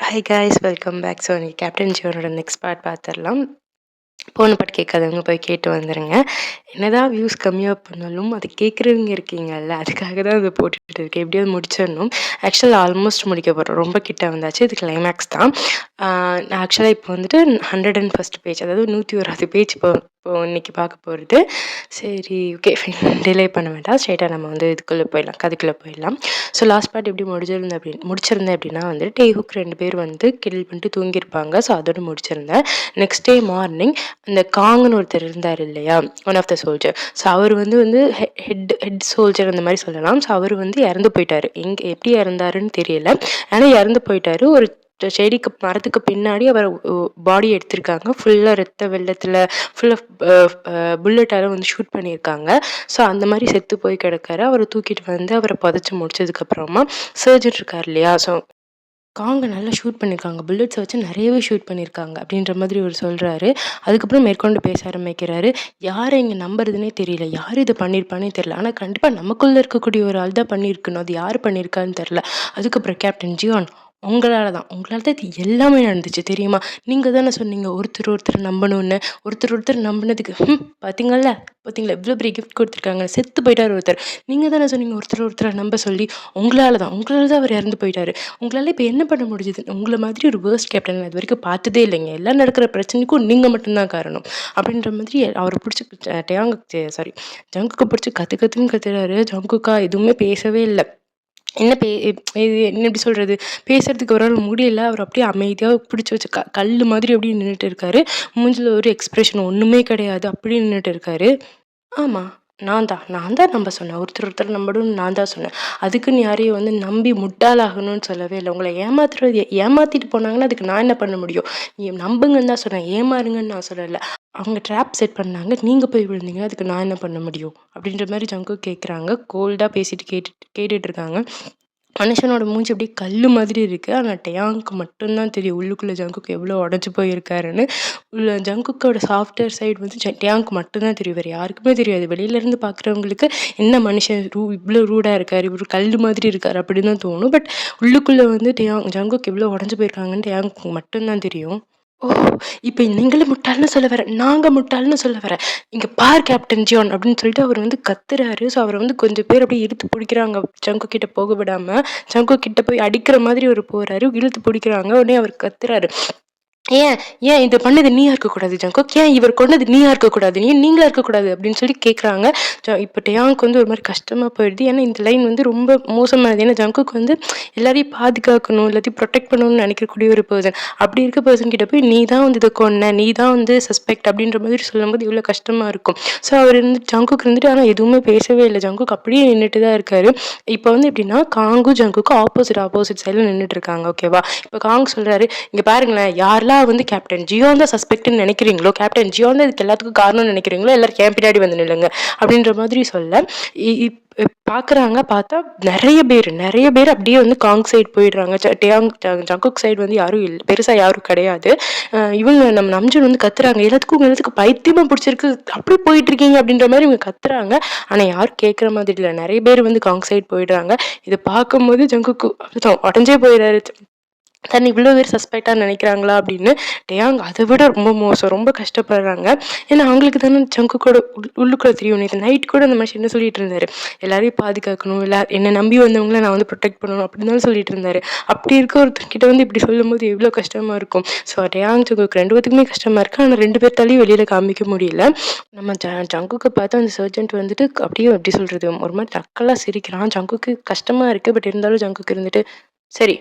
Hi guys, welcome back. So நீங்கள் captain ஜியோனோட next part பார்த்துடலாம். போன பாட்டு கேட்காதவங்க போய் கேட்டு வந்துடுங்க. என்னதான் வியூஸ் கம்மியாக பண்ணாலும் அது கேட்குறவங்க இருக்கீங்கல்ல, அதுக்காக தான் அதை போட்டுட்டு இருக்கேன். எப்படியாவது முடிச்சிடணும். ஆக்சுவலாக ஆல்மோஸ்ட் முடிக்க போகிறோம், ரொம்ப கிட்ட வந்தாச்சு. இது கிளைமேக்ஸ் தான். நான் ஆக்சுவலாக இப்போ வந்துட்டு 101 பேஜ், அதாவது 101வது பேஜ் இப்போ இன்னைக்கு பார்க்க போகிறது. சரி, ஓகே, டிலே பண்ண வேண்டாம். ஸ்ட்ரைட்டாக நம்ம வந்து இதுக்குள்ளே போயிடலாம், கதைக்குள்ளே போயிடலாம். ஸோ லாஸ்ட் பார்ட் எப்படி முடிச்சிருந்தேன் அப்படின்னா வந்துட்டு டேஹுக் 2 பேர் வந்து கில் பண்ணிட்டு தூங்கியிருப்பாங்க. ஸோ அதோடு முடிச்சிருந்தேன். நெக்ஸ்ட் டே மார்னிங் அந்த காங்குன்னு ஒருத்தர் இருந்தார் இல்லையா, one of the soldier. So அவர் வந்து ஹெட் சோல்ஜர் அந்த மாதிரி சொல்லலாம். ஸோ அவர் வந்து இறந்து போயிட்டார். எப்படி இறந்தாருன்னு தெரியல, ஆனால் இறந்து போயிட்டாரு. ஒரு செடிக்கு மரத்துக்கு பின்னாடி அவர் பாடி எடுத்திருக்காங்க. ஃபுல்லாக ரத்த வெள்ளத்தில் ஃபுல்லாக புல்லட்டால் வந்து ஷூட் பண்ணியிருக்காங்க. ஸோ அந்த மாதிரி செத்து போய் கிடக்காரு. அவரை தூக்கிட்டு வந்து அவரை புதைச்சி முடிச்சதுக்கப்புறமா சர்ஜன் இருக்கார் இல்லையா, ஸோ காங்க நல்லா ஷூட் பண்ணியிருக்காங்க. புல்லட்ஸை வச்சு நிறையவே ஷூட் பண்ணியிருக்காங்க அப்படின்ற மாதிரி அவர் சொல்கிறாரு. அதுக்கப்புறம் மேற்கொண்டு பேச ஆரம்பிக்கிறாரு. யாரை இங்கே நம்புறதுனே தெரியல, யார் இதை பண்ணியிருப்பானே தெரியல, ஆனால் கண்டிப்பாக நமக்குள்ளே இருக்கக்கூடிய ஒரு ஆள் தான் பண்ணியிருக்கணும். அது யார் பண்ணியிருக்கான்னு தெரில. அதுக்கப்புறம் கேப்டன் ஜியான், உங்களால் தான் இது எல்லாமே நடந்துச்சு தெரியுமா? நீங்கள் தானே சொன்னீங்க ஒருத்தர் நம்பணும்னு. ஒருத்தர் நம்பினதுக்கு பார்த்தீங்களா இவ்வளோ பெரிய கிஃப்ட் கொடுத்துருக்காங்க, செத்து போயிட்டார் ஒருத்தர். நீங்கள் தானே சொன்னீங்க ஒருத்தரை நம்ப சொல்லி. உங்களால் தான் அவர் இறந்து போயிட்டாரு. உங்களால் இப்போ என்ன பண்ண முடியுது? உங்களை மாதிரி ஒரு வேர்ஸ்ட் கேப்டன் இது வரைக்கும் பார்த்ததே இல்லைங்க. எல்லாம் நடக்கிற பிரச்சனைக்கும் நீங்கள் மட்டும்தான் காரணம் அப்படின்ற மாதிரி அவரை பிடிச்சி ஜங்குக்கு பிடிச்சி கற்றுன்னு கத்துறாரு. ஜங்குக்கா எதுவுமே பேசவே இல்லை. என்ன இது என்ன எப்படி சொல்கிறது, பேசுகிறதுக்கு அவரால் முடியல. அவர் அப்படியே அமைதியாக பிடிச்சி வச்சு கல் மாதிரி அப்படியே நின்றுட்டு இருக்காரு. மூஞ்சில் ஒரு எக்ஸ்ப்ரெஷன் ஒன்றுமே கிடையாது, அப்படியே நின்றுட்டு இருக்காரு. ஆமாம், நான் தான் நம்ப சொன்னேன். ஒருத்தர் நம்பணும்னு நான் தான் சொன்னேன். அதுக்குன்னு யாரையும் வந்து நம்பி முட்டாளாகணும்னு சொல்லவே இல்லை. உங்களை ஏமாற்றிட்டு போனாங்கன்னா அதுக்கு நான் என்ன பண்ண முடியும்? நீ நம்புங்கன்னு தான் சொன்னேன், ஏமாறுங்கன்னு நான் சொல்லலை. அவங்க ட்ராப் செட் பண்ணாங்க, நீங்கள் போய் விழுந்தீங்க, அதுக்கு நான் என்ன பண்ண முடியும் அப்படின்ற மாதிரி ஜங்குக் கேட்குறாங்க. கோல்டாக பேசிட்டு கேட்டுட்டு இருக்காங்க. மனுஷனோட மூஞ்சி அப்படியே கல் மாதிரி இருக்குது. ஆனால் டேயாங்க்கு மட்டும்தான் தெரியும் உள்ளுக்குள்ளே ஜங்குக் எவ்வளோ உடஞ்சி போயிருக்காருன்னு. ஜங்குக்கோட சாஃப்ட்வேர் சைடு வந்து டேயாங்க்கு மட்டும்தான் தெரியும், வேறு யாருக்குமே தெரியாது. வெளியிலேருந்து பார்க்குறவங்களுக்கு என்ன மனுஷன் இவ்வளோ ரூடாக இருக்கார், இவ்வளோ கல் மாதிரி இருக்கார் அப்படின்னு தான் தோணும். பட் உள்ளுக்குள்ளே வந்து ஜங்குக் எவ்வளோ உடஞ்சி போயிருக்காங்கன்னு டேயாங்க்கு மட்டும்தான் தெரியும். ஓ, இப்போ நீங்களும் முட்டாள்னு சொல்ல வரேன், நாங்கள் முட்டாள்னு சொல்ல வரேன். இங்கே பார் கேப்டன் ஜியான் அப்படின்னு சொல்லிட்டு அவர் வந்து கத்துறாரு. ஸோ அவரை வந்து கொஞ்சம் பேர் அப்படியே இழுத்து பிடிக்கிறாங்க, ஜங்கு கிட்ட போக விடாமல். ஜங்கு கிட்ட போய் அடிக்கிற மாதிரி அவர் போகிறாரு, இழுத்து பிடிக்கிறாங்க. உடனே அவர் கத்துறாரு, ஏன் ஏன் இது பண்ணது நீயா இருக்கக்கூடாது ஜங்குக், ஏன் இவர் கொண்டது நீயா இருக்கக்கூடாது, நீங்களா இருக்கக்கூடாது அப்படின்னு சொல்லி கேட்குறாங்க. இப்போ டேயாங்க்கு வந்து ஒரு மாதிரி கஷ்டமாக போயிடுது. ஏன்னா இந்த லைன் வந்து ரொம்ப மோசமானது. ஏன்னா ஜங்குக் வந்து எல்லாரையும் பாதுகாக்கணும், எல்லாத்தையும் ப்ரொடெக்ட் பண்ணணும்னு நினைக்கக்கூடிய ஒரு பர்சன். அப்படி இருக்க பர்சன் கிட்ட போய் நீ தான் வந்து இதை கொன்ன, நீ தான் வந்து சஸ்பெக்ட் அப்படின்ற மாதிரி சொல்லும்போது இவ்வளோ கஷ்டமாக இருக்கும். ஸோ அவர் ஜங்குக் இருந்துட்டு ஆனால் எதுவுமே பேசவே இல்லை. ஜங்குக் அப்படியே நின்றுட்டு தான் இருக்காரு. இப்போ வந்து எப்படின்னா காங்கும் ஜங்குக்கும் ஆப்போசிட் சைடில் நின்றுட்டு இருக்காங்க. ஓகேவா? இப்போ காங் சொல்கிறாரு, இங்கே பாருங்களேன், யாரெல்லாம் வந்து கேப்டன் ஜியோன் தான் சஸ்பெக்ட்னு நினைக்கிறீங்களோ, கேப்டன் ஜியோன் தான் இதுக்கு எல்லாத்துக்கும் காரணம்னு நினைக்கிறீங்களோ, எல்லாரும் என் பின்னாடி வந்து நில்லுங்க அப்படின்ற மாதிரி சொல்ல பார்க்குறாங்க. பார்த்தா நிறைய பேர் அப்படியே வந்து காங் சைடு போயிடுறாங்க. ஜங்குக் சைடு வந்து யாரும் இல்லை, பெருசாக யாரும் கிடையாது. இவங்க நம்ம நம்ஜன் வந்து கத்துறாங்க, எல்லாத்துக்கும் பைத்தியமாக பிடிச்சிருக்கு, அப்படியே போயிட்டு இருக்கீங்க அப்படின்ற மாதிரி இவங்க கத்துறாங்க. ஆனால் யாரும் கேட்குற மாதிரி இல்லை. நிறைய பேர் வந்து காங் சைடு போயிடுறாங்க. இதை பார்க்கும்போது ஜங்குக்கு உடஞ்சே போயிடுறாரு. தன்னை இவ்வளோ பேர் சஸ்பெக்டாக நினைக்கிறாங்களா அப்படின்னு. டேயாங் அதை விட ரொம்ப மோசம், ரொம்ப கஷ்டப்படுறாங்க. ஏன்னா அவங்களுக்கு தானே ஜங்குக்கோட உள்ளுக்குள்ள தெரியும். நேற்று நைட் கூட அந்த மாதிரி என்ன சொல்லிட்டு இருந்தாரு, எல்லாரையும் பாதுகாக்கணும், என்னை நம்பி வந்தவங்கள நான் வந்து ப்ரொடெக்ட் பண்ணணும் அப்படின்னு தான் சொல்லிட்டு இருந்தாரு. அப்படி இருக்க ஒருத்தர்கிட்ட வந்து இப்படி சொல்லும் போது எவ்வளோ கஷ்டமாக இருக்கும். ஸோ டேயாங் ஜங்குக் 2 பேத்துக்குமே கஷ்டமாக இருக்குது. ஆனால் 2 பேர்த்தாலையும் வெளியில் காமிக்க முடியல. நம்ம ஜங்குக்கை பார்த்து அந்த சர்ஜென்ட் வந்துட்டு அப்படியே எப்படி சொல்கிறது, ஒரு மாதிரி டக்கலாக சிரிக்கிறான். ஜங்குக்கு கஷ்டமாக இருக்குது. பட் இருந்தாலும் ஜங்குக்கு இருந்துட்டு சரி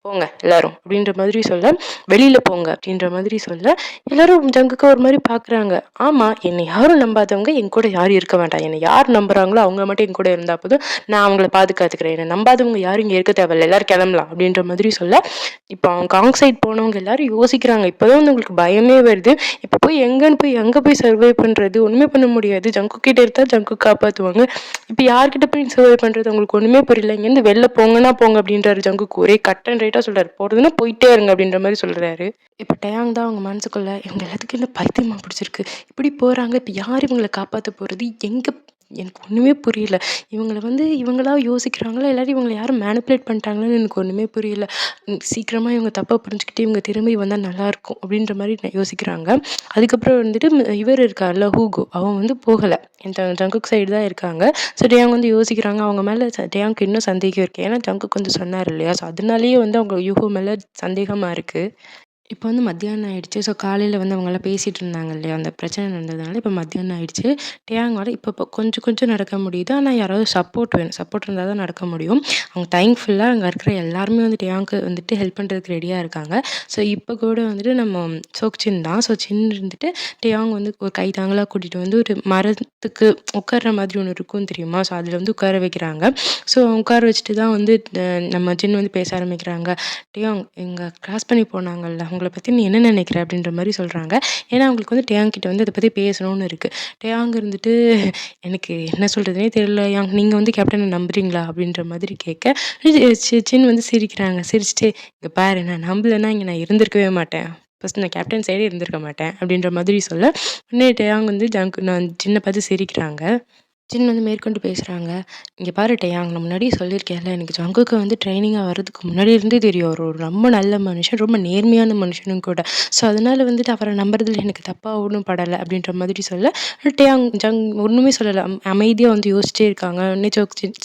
போங்க எல்லாரும் அப்படின்ற மாதிரி சொல்ல, வெளியில் போங்க அப்படின்ற மாதிரி சொல்ல, எல்லாரும் ஜங்குக்கு ஒரு மாதிரி பார்க்குறாங்க. ஆமாம், என்னை யாரும் நம்பாதவங்க என் கூட யாரும் இருக்க வேண்டாம். என்னை யார் நம்புறாங்களோ அவங்க மட்டும் என் கூட இருந்தால் போதும், நான் அவங்கள பாதுகாத்துக்கிறேன். என்னை நம்பாதவங்க யாரும் இங்கே இருக்க தேவையில்லை, எல்லாரும் கிளம்பலாம் அப்படின்ற மாதிரி சொல்ல, இப்போ அவங்க காங் சைட் போனவங்க எல்லாரும் யோசிக்கிறாங்க. இப்போதான் வந்து உங்களுக்கு பயமே வருது. இப்போ போய் எங்கே போய் சர்வை பண்ணுறது, ஒன்றுமே பண்ண முடியாது. ஜங்கு கிட்ட இருந்தால் ஜங்கு காப்பாற்றுவாங்க. இப்போ யார்கிட்ட போய் சர்வை பண்ணுறது, உங்களுக்கு ஒன்றுமே புரியல. இங்கேருந்து வெளில போங்கன்னா போங்க அப்படின்றாரு ஜங்குக்கு. ஒரே கட் அண்ட் ரைட்டாக சொல்கிறாரு, போகிறதுன்னா போயிட்டே இருங்க அப்படின்ற மாதிரி சொல்கிறாரு. இப்போ டேயாங் தான் அவங்க மனசுக்குள்ள, இவங்க எல்லாத்துக்கும் என்ன பைத்தியமாக பிடிச்சிருக்கு, இப்படி போகிறாங்க, இப்போ யார் இவங்களை காப்பாற்ற போகிறது, எங்கே எனக்கு ஒன்றுமே புரியல. இவங்களா யோசிக்கிறாங்களா? இல்லாட்டி இவங்கள யாரும் மேனிப்புலேட் பண்ணிட்டாங்களான்னு எனக்கு ஒன்றுமே புரியல. சீக்கிரமா இவங்க தப்பா புரிஞ்சுக்கிட்டு இவங்க திரும்பி வந்தா நல்லாயிருக்கும் அப்படின்ற மாரி யோசிக்கிறாங்க. அதுக்கப்புறம் வந்துட்டு இவர் இருக்கார்ல ஹூகோ, அவன் வந்து போகல. ஜங்குக் சைடு தான் இருக்காங்க. ஸோ டேயாங் வந்து யோசிக்கிறாங்க. அவங்க மேல டேயாங்க்கு இன்னும் சந்தேகம் இருக்கு. ஏன்னா ஜங்குக் வந்து சொன்னார் இல்லையா? ஸோ அதனாலேயே வந்து அவங்க யூகோ மேல சந்தேகமா இருக்கு. இப்போ வந்து மத்தியானம் ஆயிடுச்சு. ஸோ காலையில வந்து அவங்கலாம் பேசிட்டு இருந்தாங்க இல்லையா? அந்த பிரச்சனை நடந்ததுனால இப்போ மத்தியானம் ஆயிடுச்சு. டேயாங்கால இப்போ கொஞ்சம் கொஞ்சம் நடக்க முடியுது. ஆனா யாராவது சப்போர்ட் வேணும். சப்போர்ட் இருந்தா தான் நடக்க முடியும். அவங்க தேங்க்ஃபுல்லா அங்க இருக்கிற எல்லாருமே வந்து டேயாங்க்கு வந்துட்டு ஹெல்ப் பண்றதுக்கு ரெடியா இருக்காங்க. ஸோ இப்போ கூட வந்துட்டு நம்ம சோக்சின் தான். ஸோ சின் இருந்துட்டு டேயாங் வந்து ஒரு கை தாங்கலா கூட்டிட்டு வந்து ஒரு மரத்துக்கு உட்கார்ற மாதிரி ஒண்ணு இருக்கும் தெரியுமா? ஸோ அதில வந்து உட்கார வைக்கிறாங்க. ஸோ உட்கார வச்சுட்டு தான் வந்து நம்ம ஜின் வந்து பேச ஆரம்பிக்கிறாங்க. "டேயாங் இங்க கிராஸ் பண்ணி போனாங்கல்ல, அவங்கள பத்தி நீ என்ன நினைக்கிற?" அப்படின்ற மாரி சொல்றாங்க. ஏன்னா அவங்களுக்கு வந்து டேயாங் கிட்ட வந்து அத பத்தி பேசணும்னு இருக்கு. டேயாங் இருந்துட்டு, "எனக்கு என்ன சொல்றதுன்னே தெரியல யாங். நீங்க வந்து கேப்டன நம்புறீங்களா?" அப்படின்ற மாதிரி கேட்க, சின் வந்து சிரிக்கிறாங்க. சிரிச்சுட்டு, "இங்க பாரு நான் நம்பலன்னா இங்க நான் இருந்திருக்கவே மாட்டேன். ஃபர்ஸ்ட் நான் கேப்டன் சைடே இருந்திருக்க மாட்டேன்." அப்படின்ற மாதிரி சொல்ல, உடனே டேயாங் வந்து நான் ஜின்ன பார்த்து சிரிக்கிறாங்க. ஜின் வந்து மேற்கொண்டு பேசுறாங்க. "இங்க பாரு டேயாங், நான் முன்னாடியே சொல்லியிருக்கேன்ல, எனக்கு ஜங்குக்கு வந்து ட்ரெய்னிங்கா வர்றதுக்கு முன்னாடி இருந்தே தெரியும். அவரு ஒரு ரொம்ப நல்ல மனுஷன், ரொம்ப நேர்மையான மனுஷனும் கூட. ஸோ அதனால வந்துட்டு அவர நம்புறதுல எனக்கு தப்பா ஒண்ணும் படல." அப்படின்ற மாதிரி சொல்ல, ஒண்ணுமே சொல்லல. அமைதியா வந்து யோசிச்சிட்டே இருக்காங்க. உடனே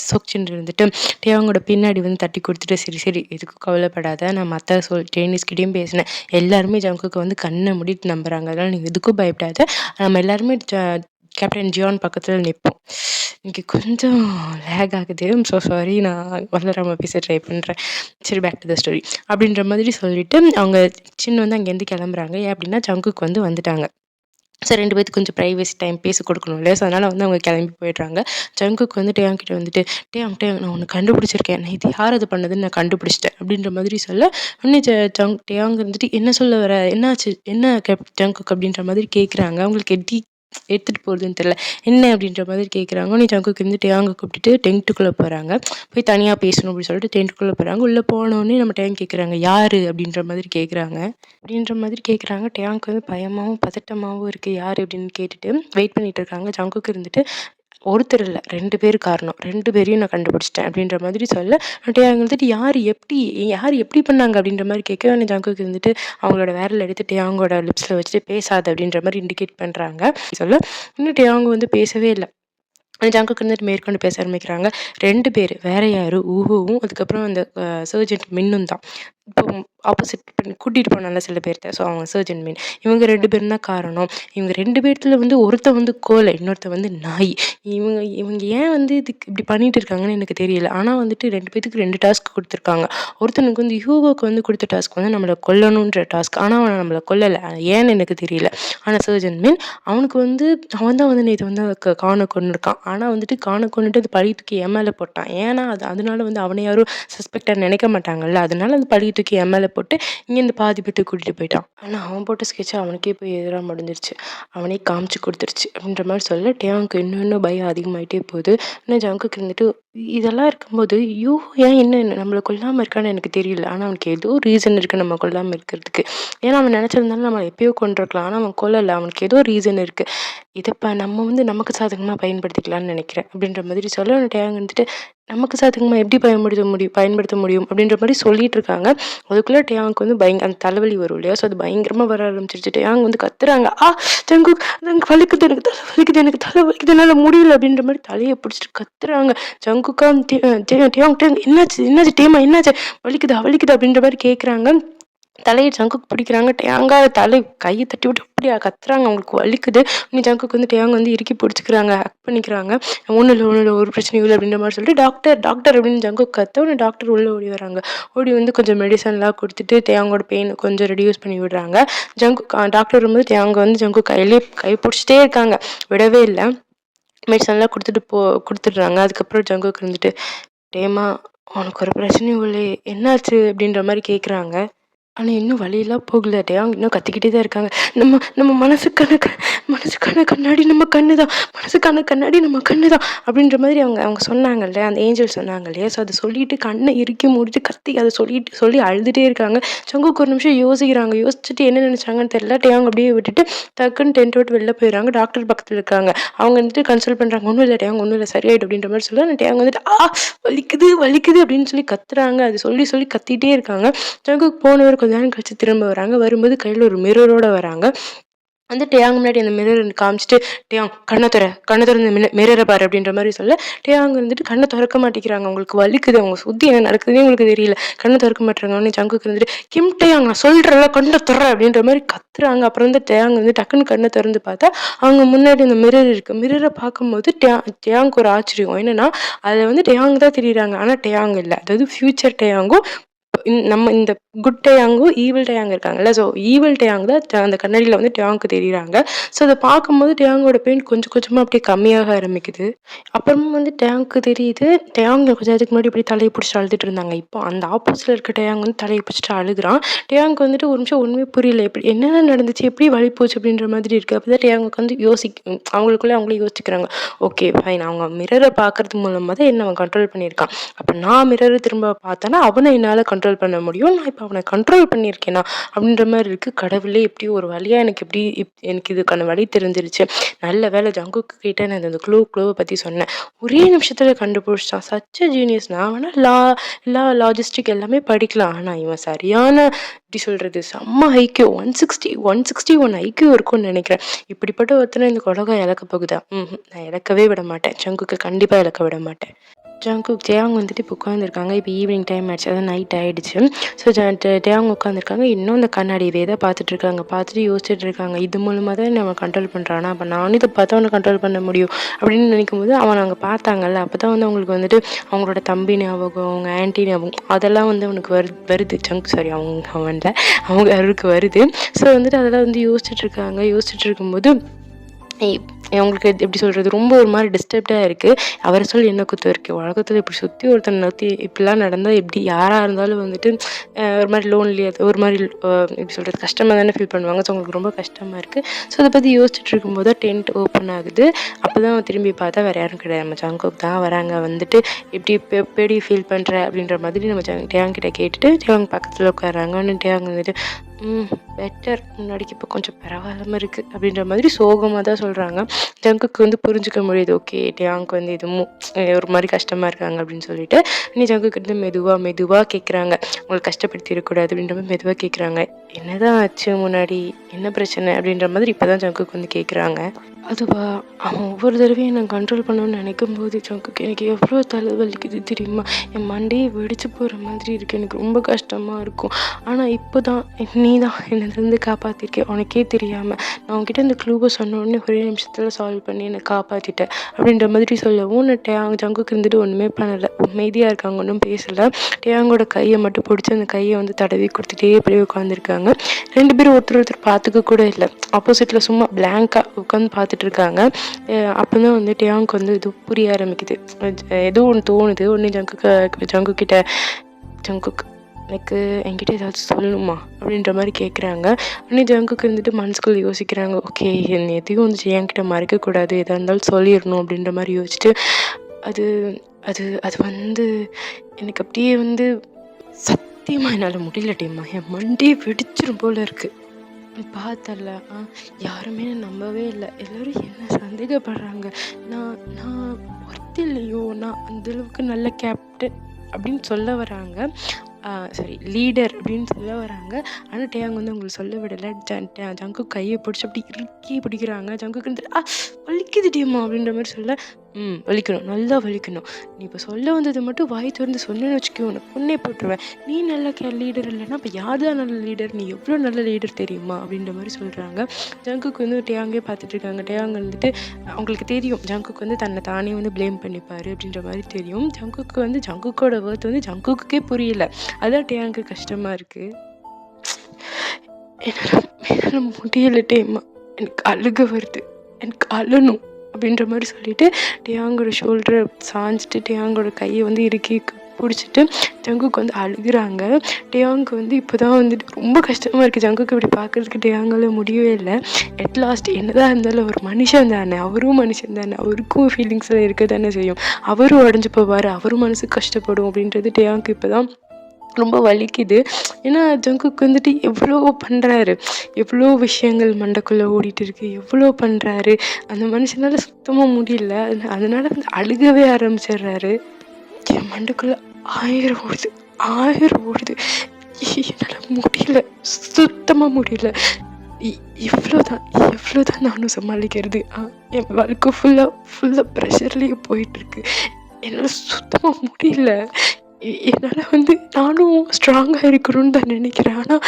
சோக்சின் இருந்துட்டு டேயாங்கோட பின்னாடி வந்து தட்டி குடுத்துட்டு, "சரி, சரி எதுக்கும் கவலைப்படாத. நான் மத்த ட்ரெய்னீஸ்கிட்டயும் பேசினேன். எல்லாருமே ஜங்குக்க வந்து கண்ண மூடிட்டு நம்புறாங்க. அதனால நீ எதுக்கும் பயப்படாத. நம்ம எல்லாருமே கேப்டன் ஜியான் பக்கத்துல நிப்போம்." இங்க கொஞ்சம் லேக் ஆகுது. I'm so sorry. நான் வளராம பேச ட்ரை பண்றேன். சரி பேக் டு த ஸ்டோரி. அப்படின்ற மாதிரி சொல்லிட்டு அவங்க வந்து அங்கேருந்து கிளம்புறாங்க. ஏன் அப்படின்னா ஜங்குக் வந்து வந்துட்டாங்க. ஸோ 2 பேத்துக்கு கொஞ்சம் பிரைவசி டைம் பேச கொடுக்கணும் இல்லையா? ஸோ அதனால வந்து அவங்க கிளம்பி போயிடுறாங்க. ஜங்குக் வந்து டேயாங் கிட்ட வந்துட்டு, டேயாங் நான் ஒண்ணு கண்டுபிடிச்சிருக்கேன். இது யார் அது பண்ணதுன்னு நான் கண்டுபிடிச்சிட்டேன்." அப்படின்ற மாதிரி சொல்ல, உடனே டேயாங் இருந்துட்டு, "என்ன சொல்ல வர? என்னாச்சு? என்ன ஜங்குக்?" அப்படின்ற மாதிரி கேட்குறாங்க. அவங்களுக்கு எப்படி எடுத்துட்டு போறதுன்னு தெரியல. "என்ன?" அப்படின்ற மாதிரி கேட்குறாங்க. உடனே ஜங்குக் வந்து டேயாங்க கூப்பிட்டுட்டு டென்ட்டுக்குள்ள போறாங்க. போய் தனியா பேசணும் அப்படின்னு சொல்லிட்டு டென்ட்டுக்குள்ள போறாங்க. உள்ள போனோனே நம்ம டேயாங் கேட்குறாங்க, "யாரு?" அப்படின்ற மாதிரி கேட்குறாங்க. அப்படின்ற மாதிரி கேட்குறாங்க. டேயாங்க்கு வந்து பயமாவும், பதட்டமாவும் இருக்கு. யாரு அப்படின்னு கேட்டுட்டு வெயிட் பண்ணிட்டு இருக்காங்க. ஜங்குக் இருந்துட்டு, "ஒருத்தர் இல்ல 2 பேர் காரணம். 2 பேரையும் நான் கண்டுபிடிச்சுட்டேன்." அப்படின்ற மாதிரி சொல்ல, டேயாங் வந்துட்டு, யாரு எப்படி பண்ணாங்க?" அப்படின்ற மாரி கேட்க, உடனே ஜங்குக் இருந்துட்டு அவங்களோட விரல எடுத்து டேயாங்கோட லிப்ஸ்ல வச்சுட்டு, "பேசாத" அப்படின்ற மாரி இண்டிகேட் பண்றாங்க. சொல்ல, இன்னும் டேயாங் வந்து பேசவே இல்ல. ஜங்குக்கு இருந்துட்டு மேற்கொண்டு பேச ஆரம்பிக்கிறாங்க. 2 பேரு. வேற யாரு? ஊஹூவும், அதுக்கப்புறம் அந்த சர்ஜென்ட் மின்னும் தான். இப்போ ஆப்போசிட் பண்ணி கூட்டிட்டு போனான்ல சில பேர்த்த. ஸோ அவங்க சர்ஜென்ட் மின். இவங்க 2 பேரும் தான் காரணம். இவங்க 2 பேத்துல வந்து ஒருத்தன் வந்து கோழை, இன்னொருத்தன் வந்து நாய். இவங்க இவங்க ஏன் வந்து இதுக்கு இப்படி பண்ணிட்டு இருக்காங்கன்னு எனக்கு தெரியல. ஆனா வந்துட்டு 2 பேத்துக்கு 2 டாஸ்க் குடுத்துருக்காங்க. ஒருத்தனுக்கு வந்து ஹியூகோக்கு வந்து குடுத்த டாஸ்க் வந்து நம்மள கொல்லணுன்ற டாஸ்க். ஆனா அவன் நம்மள கொல்லல. ஏன்னு எனக்கு தெரியல. ஆனா சர்ஜென்ட் மின் அவனுக்கு வந்து அவன் தான் வந்து நேத்து வந்து கான கொன்னுருக்கான். ஆனா வந்துட்டு கான கொன்னுட்டு அது பழிய தூக்கி என் மேல போட்டான். ஏன்னா அதனால வந்து அவன யாரும் சஸ்பெக்ட்டா நினைக்க மாட்டாங்கல்ல. அதனால அந்த பழிய தூக்கி என் மேல போட்டு இங்கேருந்து பாதி பேத்த கூட்டிட்டு போயிட்டான். ஆனா அவன் போட்ட ஸ்கெட்ச் அவனுக்கே போய் எதிரா முடிஞ்சிருச்சு. அவனே காமிச்சு குடுத்துருச்சு. அப்படின்ற மாரி சொல்ல டேயாங்க்கு இன்னும் இன்னும் பயம் அதிகமாயிட்டே போகுது. இன்னும் ஜங்குக்கு இருந்துட்டு இதெல்லாம் இருக்கும்போது ஏன் இன்னும் நம்மள கொல்லாம இருக்கான்னு எனக்கு தெரியல. ஆனா அவனுக்கு ஏதோ ரீசன் இருக்கு நம்ம கொல்லாம இருக்கிறதுக்கு. ஏன்னா அவன் நினைச்சிருந்தாலும் நம்மள எப்பயோ கொன்றுக்கலாம். ஆனா அவன் கொல்லல. அவனுக்கு ஏதோ ரீசன் இருக்கு. இத நம்ம வந்து நமக்கு சாதகமா பயன்படுத்திக்கலாம்னு நினைக்கிறேன். அப்படின்ற மாதிரி சொல்ல டேயாங் வந்துட்டு நமக்கு சாதகமா எப்படி பயன்படுத்த முடியும் அப்படின்ற மாரி சொல்லிட்டு இருக்காங்க. அதுக்குள்ள டேயாங்க்கு வந்து அந்த தலைவலி வரும் இல்லையா? ஸோ அது பயங்கரமா வர ஆரம்பிச்சிருச்சு. டேயாங் வந்து கத்துறாங்க. ஜங்குக் வலிக்குது, எனக்கு தலை வலிக்குது, எனக்கு தலை வலிக்குது, என்னால முடியல அப்படின்ற மாரி தலைய பிடிச்சிட்டு கத்துறாங்க. ஜங்குக்கா டேயாங் என்னாச்சு? என்னாச்சு டேமா என்னாச்சு? வலிக்குதா? வலிக்குதா? அப்படின்ற மாரி கேட்குறாங்க. தலைய ஜங்குக்கு பிடிக்கிறாங்க. டேயாங்கா கைய தட்டி விட்டு அப்படியா கத்துறாங்க. அவங்களுக்கு வலிக்குது. உடனே ஜங்குக்கு வந்து டேயாங் வந்து இறுக்கி பிடிச்சுக்கிறாங்க. ஹக் பண்ணிக்கிறாங்க. ஒண்ணும் இல்ல, ஒரு பிரச்சனையும் இல்ல அப்படின்ற மாரி சொல்லிட்டு, "டாக்டர், டாக்டர்" அப்படின்னு ஜங்குக் கத்த, உடனே டாக்டர் உள்ள ஓடி வராங்க. ஓடி வந்து கொஞ்சம் மெடிசன்லாம் குடுத்துட்டு டேயாங்கோட பெயின் கொஞ்சம் ரெடியூஸ் பண்ணி விடுறாங்க. டாக்டர் வரும்போது டேயாங் வந்து ஜங்குக் கை புடிச்சுட்டே இருக்காங்க. விடவே இல்ல. மெடிசன்லாம் குடுத்துடுறாங்க. அதுக்கப்புறம் ஜங்குக் இருந்துட்டு, "டேமா உனக்கு ஒரு பிரச்சனையும் இல்லையே, என்னாச்சு?" அப்படின்ற மாரி கேட்குறாங்க. ஆனால் இன்னும் வழியெல்லாம் போகல. டேயாங் இன்னும் கத்திக்கிட்டே தான் இருக்காங்க. நம்ம நம்ம மனசுக்கான கண்ணாடி நம்ம கண்ணு தான், மனசுக்கான கண்ணாடி நம்ம கண்ணு தான் அப்படின்ற மாதிரி அவங்க அவங்க சொன்னாங்கல்ல, அந்த ஏஞ்சல் சொன்னாங்க இல்லையா? ஸோ அதை சொல்லிட்டு கண்ணை இறுக்கி மூடிட்டு கத்தி அதை சொல்லி அழுதுகிட்டே இருக்காங்க. ஜங்குக் ஒரு நிமிஷம் யோசிக்கிறாங்க. யோசிச்சுட்டு என்ன நினச்சாங்கன்னு தெரியல. டேயாங் அப்படியே விட்டுட்டு டக்குன்னு டென்ட் விட்டு வெளில போயிடுறாங்க. டாக்டர் பக்கத்தில் இருக்காங்க. அவங்க வந்துட்டு கன்சல்ட் பண்ணுறாங்க. ஒன்றும் இல்லை டேயாங், ஒன்றும் இல்லை, சரியாயிடும் அப்படின்ற மாதிரி சொல்ல டேயாங் வந்துட்டு வலிக்குது வலிக்குது அப்படின்னு சொல்லி கத்துறாங்க. அது சொல்லி கத்திட்டே இருக்காங்க. ஜங்குக் போனவர் கொஞ்ச நேரம் கழிச்சு திரும்ப வராங்க. வரும்போது கையில் ஒரு மிரரோட வராங்க. வந்து டேயாங் முன்னாடி அந்த மிரர் காமிச்சிட்டு, டேயாங் கண்ணை திறந்து மிரரை பாரு அப்படின்ற மாதிரி சொல்ல, டேயாங் வந்துட்டு கண்ணை திறக்க மாட்டேங்கிறாங்க. அவங்களுக்கு வலிக்குது, அவங்க சுற்றி என்ன நடக்குதுன்னே உங்களுக்கு தெரியல. கண்ணை திறக்க மாட்டேறாங்க. உடனே ஜங்குக்கு இருந்துட்டு, கிம் டேயாங் நான் சொல்கிறேன்ல கண்ணை திற அப்படின்ற மாதிரி கத்துறாங்க. அப்புறம் வந்து டேயாங் வந்து டக்குன்னு கண்ணை திறந்து பார்த்தா அவங்க முன்னாடி அந்த மிரர் இருக்குது. மிரரை பார்க்கும்போது டேயாங்க்கு ஒரு ஆச்சரியம். என்னன்னா அதில் வந்து டேயாங் தான் தெரியுறாங்க. ஆனால் டேயாங் இல்லை. அதாவது ஃபியூச்சர் டேயாங்கும் நம்ம இந்த குட் டேயாங்கும் ஈவில் டேயாங் இருக்காங்கல்ல. ஸோ ஈவில் டேயாங் தான் அந்த கண்ணாடியில் வந்து டேயாங்க்கு தெரியுறாங்க. ஸோ அதை பார்க்கும்போது டேயாங்கோட பெயின் கொஞ்சம் கொஞ்சமாக அப்படியே கம்மியாக ஆரம்பிக்குது. அப்புறமா வந்து டேயாங்க்கு தெரியுது. டேயாங் கொஞ்சம் நேரத்துக்கு முன்னாடி இப்படி தலையை பிடிச்சிட்டு அழுதுட்டு இருந்தாங்க. இப்போ அந்த ஆப்போசிட்டில் இருக்க டேயாங் வந்து தலையை பிடிச்சிட்டு அழுகுறான். டேயாங்க்கு வந்துட்டு ஒரு நிமிஷம் ஒன்றுமே புரியல. எப்படி என்னென்ன நடந்துச்சு, எப்படி வலி போச்சு அப்படின்ற மாதிரி இருக்குது. அப்போ தான் டேயாங்க்கு வந்து அவங்களுக்குள்ளே அவங்களே யோசிக்கிறாங்க. ஓகே ஃபைன், அவங்க மிரரை பார்க்கறது மூலமாக தான் என்ன அவன் கண்ட்ரோல் பண்ணியிருக்கான். அப்போ நான் மிரரை திரும்ப பார்த்தேன்னா அவனை என்னால் கண்ட்ரோல் பண்ண முடியும். நான் இப்போ அவனை கண்ட்ரோல் பண்ணியிருக்கேனா அப்படின்ற மாதிரி இருக்குது. கடவுளே எப்படி ஒரு வழியாக எனக்கு இதுக்கான வழி தெரிஞ்சிருச்சு. நல்ல வேலை ஜங்குக்கு கிட்ட நான் இந்த க்ளோவை பற்றி சொன்னேன். ஒரே நிமிஷத்தில் கண்டுபிடிச்சான். சச்ச ஜீனியஸ். நான் வேணால் எல்லா லாஜிஸ்டிக் எல்லாமே படிக்கலாம். ஆனால் இவன் சரியான எப்படி சொல்கிறது செம்ம ஐக்கியூ 161 ஐக்கியூ இருக்கும்னு நினைக்கிறேன். இப்படிப்பட்ட ஒருத்தனை இந்த உலகம் இழக்க போகுதா? நான் இழக்கவே விட மாட்டேன். ஜங்குக்கு கண்டிப்பாக இழக்க விட மாட்டேன். டேயாங் வந்துட்டு இப்போ உட்காந்துருக்காங்க. இப்போ ஈவினிங் டைம் ஆயிடுச்சு, அதான் நைட் ஆகிடுச்சு. ஸோ டேயாங் உட்காந்துருக்காங்க. இன்னும் அந்த கண்ணாடியவே தான் பார்த்துட்ருக்காங்க. பார்த்துட்டு யோசிச்சுட்டு இருக்காங்க, இது மூலமாக தான் நம்ம கண்ட்ரோல் பண்ணுறானா, அப்போ நானும் இதை பார்த்தா அவனை கண்ட்ரோல் பண்ண முடியும் அப்படின்னு நினைக்கும் போது அவனை அவங்க பார்த்தாங்கல்ல. அப்போ தான் வந்து அவங்களுக்கு வந்துட்டு அவங்களோட தம்பி ஞாபகம், அவங்க ஆன்டி ஞாபகம் அதெல்லாம் வந்து அவனுக்கு வருது அவங்க அவருக்கு வருது. ஸோ வந்துட்டு அதெல்லாம் வந்து யோசிச்சுட்டு இருக்கும்போது அவங்களுக்கு எப்படி சொல்கிறது, ரொம்ப ஒரு மாதிரி டிஸ்டர்ப்டாக இருக்குது. அவரை சொல்லி என்ன குத்தம் இருக்குது, உலகத்தில் இப்படி சுற்றி ஒருத்தனை நோத்தி இப்படிலாம் நடந்தால் எப்படி யாராக இருந்தாலும் வந்துட்டு ஒரு மாதிரி லோன்லி, ஒரு மாதிரி எப்படி சொல்கிறது கஷ்டமாக தானே ஃபீல் பண்ணுவாங்க. ஸோ அவங்களுக்கு ரொம்ப கஷ்டமாக இருக்குது. ஸோ அதை பற்றி யோசிச்சுட்டு இருக்கும்போது தான் டென்ட் ஓப்பன் ஆகுது. அப்போ தான் திரும்பி பார்த்தா வேறு யாரும் கிடையாது, நம்ம ஜங்குக் தான் வராங்க. வந்துட்டு எப்படி எப்படி ஃபீல் பண்ணுற அப்படின்ற மாதிரி நம்ம டேயாங் கிட்ட கேட்டுட்டு டேயாங் பக்கத்தில் உட்காராங்க. டேயாங் வந்துட்டு பெட்டர், முன்னாடிக்கு இப்போ கொஞ்சம் பரவாயில்லாமல் இருக்குது அப்படின்ற மாதிரி சோகமாக தான் சொல்கிறாங்க. ஜங்குக்கு வந்து புரிஞ்சுக்க முடியுது. ஓகே டேயாங்க்கு வந்து இதுவும் ஒரு மாதிரி கஷ்டமாக இருக்காங்க அப்படின்னு சொல்லிட்டு நீ ஜங்குக்கு வந்து மெதுவாக கேட்குறாங்க. உங்களுக்கு கஷ்டப்படுத்திடக்கூடாது அப்படின்ற மாதிரி மெதுவாக கேட்குறாங்க. என்னதான் ஆச்சு, முன்னாடி என்ன பிரச்சனை அப்படின்ற மாதிரி இப்போ தான் ஜங்குக்கு வந்து கேட்குறாங்க. அதுவா, அவன் ஒவ்வொரு தடவையும் நான் கண்ட்ரோல் பண்ணணும்னு நினைக்கும் போது ஜங்குக்கு எனக்கு எவ்வளோ தலைவலிக்குது தெரியுமா, என் மண்டையை வெடிச்சு போகிற மாதிரி இருக்குது, எனக்கு ரொம்ப கஷ்டமாக இருக்கும். ஆனால் இப்போ தான் நீ தான் என்னிலேருந்து காப்பாற்றிருக்கேன், உனக்கே தெரியாமல் நான் உன்கிட்ட இந்த க்ளூவை சொன்ன உடனே ஒரே நிமிஷத்தில் சால்வ் பண்ணி என்னை காப்பாற்றிட்டேன் அப்படின்ற மாதிரி சொல்லவும் நான் ஜங்குக்கு இருந்துட்டு ஒன்றுமே பண்ணலை, அமைதியாக இருக்காங்க, ஒன்றும் பேசலை. டேயாங்கோட கையை மட்டும் பிடிச்சி அந்த கையை வந்து தடவி கொடுத்துட்டே அப்படியே உட்காந்துருக்காங்க. ரெண்டு பேரும் ஒருத்தர் பார்த்துக்க கூட இல்லை, ஆப்போசிட்டில் சும்மா பிளாங்காக உட்காந்து பார்த்துட்டு இருக்காங்க. அப்போ தான் வந்து டேயாங்க்கு வந்து இது புரிய ஆரம்பிக்குது. ஏதோ ஒன்று தோணுது. ஒன்று ஜங்குக்கிட்ட என்கிட்ட ஏதாவது சொல்லணுமா அப்படின்ற மாதிரி கேட்குறாங்க. உடனே ஜங்குக்கு இருந்துட்டு மனசுக்குள்ளே யோசிக்கிறாங்க, ஓகே எதையும் வந்து என்கிட்ட மறைக்கக்கூடாது, எதாக இருந்தாலும் சொல்லிடணும் அப்படின்ற மாதிரி யோசிச்சுட்டு அது அது அது வந்து எனக்கு அப்படியே வந்து சத்தியமாக என்னால் முடியல டீம்மா, என் மண்டியே வெடிச்சிரும் போல இருக்குது. பார்த்தல யாருமே நம்பவே இல்லை, எல்லோரும் என்ன சந்தேகப்படுறாங்க, நான் ஒர்த்து இல்லையோ, நான் அந்தளவுக்கு நல்ல கேப்டன் அப்படின்னு சொல்ல வராங்க, சாரி லீடர் அப்படின்னு சொல்ல வராங்க. ஆனால் டேயாங் வந்து அவங்களுக்கு சொல்ல விடலை. ஜங்கு கையை பிடிச்சி அப்படி இறுக்கி பிடிக்கிறாங்க. ஜங்குக்கு வந்து வலிக்குது டேம்மா அப்படின்ற மாதிரி சொல்ல, வலிக்கணும், நல்லா வலிக்கணும், நீ இப்போ சொல்ல வந்தது மட்டும் வாய் திறந்து சொன்னேன்னு வச்சுக்கோ, உனக்கு பொண்ணே போட்டுருவேன், நீ நல்ல லீடர் இல்லைன்னா இப்போ யார் தான் நல்ல லீடர், நீ எவ்வளோ நல்ல லீடர் தெரியுமா அப்படின்ற மாதிரி சொல்கிறாங்க. ஜங்குக்கு வந்து டேயாங்கே பார்த்துட்டு இருக்காங்க. டேயாங் வந்துட்டு அவங்களுக்கு தெரியும் ஜங்குக்கு வந்து தன்னை தானே வந்து ப்ளேம் பண்ணிப்பார் அப்படின்ற மாதிரி தெரியும். ஜங்குக்கு வந்து ஜங்குக்கோட வேர்த் வந்து ஜங்குக்கே புரியல. அதான் டேயாங்க்கு கஷ்டமாக இருக்குது. என்னால் முடியல டேம்மா, எனக்கு அழுக வருது, எனக்கு அழணும் அப்படின்ற மாதிரி சொல்லிட்டு டேயாங்கோட ஷோல்டரை சாஞ்சிட்டு டேயாங்கோட கையை வந்து இறுக்கி பிடிச்சிட்டு ஜங்குக்கு வந்து அழுகுறாங்க. டேயாங்க்கு வந்து இப்போ தான் வந்துட்டு ரொம்ப கஷ்டமாக இருக்குது. ஜங்குக்கு இப்படி பார்க்குறதுக்கு டேயாங்கால முடியவே இல்லை. அட் லாஸ்ட் என்னதான் இருந்தாலும் ஒரு மனுஷன் தானே, அவரும் மனுஷன் தானே, அவருக்கும் ஃபீலிங்ஸ்லாம் இருக்க தானே செய்யும். அவரும் உடஞ்சி போவார், அவரும் மனசு கஷ்டப்படும் அப்படின்றது டேயாங்க்கு இப்போ தான் ரொம்ப வலிக்குது. ஏன்னா ஜங்குக்கு வந்துட்டு எவ்வளோ பண்ணுறாரு, எவ்வளோ விஷயங்கள் மண்டைக்குள்ளே ஓடிட்டு இருக்கு, எவ்வளோ பண்ணுறாரு. அந்த மனுஷனால சுத்தமாக முடியல. அதனால வந்து அழுகவே ஆரம்பிச்சிடுறாரு. என் மண்டைக்குள்ளே 1000 ஓடுது, 1000 ஓடுது. என்னால் முடியல, சுத்தமாக முடியல. எவ்வளோதான் நானும் சமாளிக்கிறது. என் வாழ்க்கை ஃபுல்லாக ப்ரெஷர்லேயே போயிட்டுருக்கு. என்னால் சுத்தமாக முடியல. என்னால் வந்து நானும் ஸ்ட்ராங்காக இருக்கணும்னு தான் நினைக்கிறேன். ஆனால்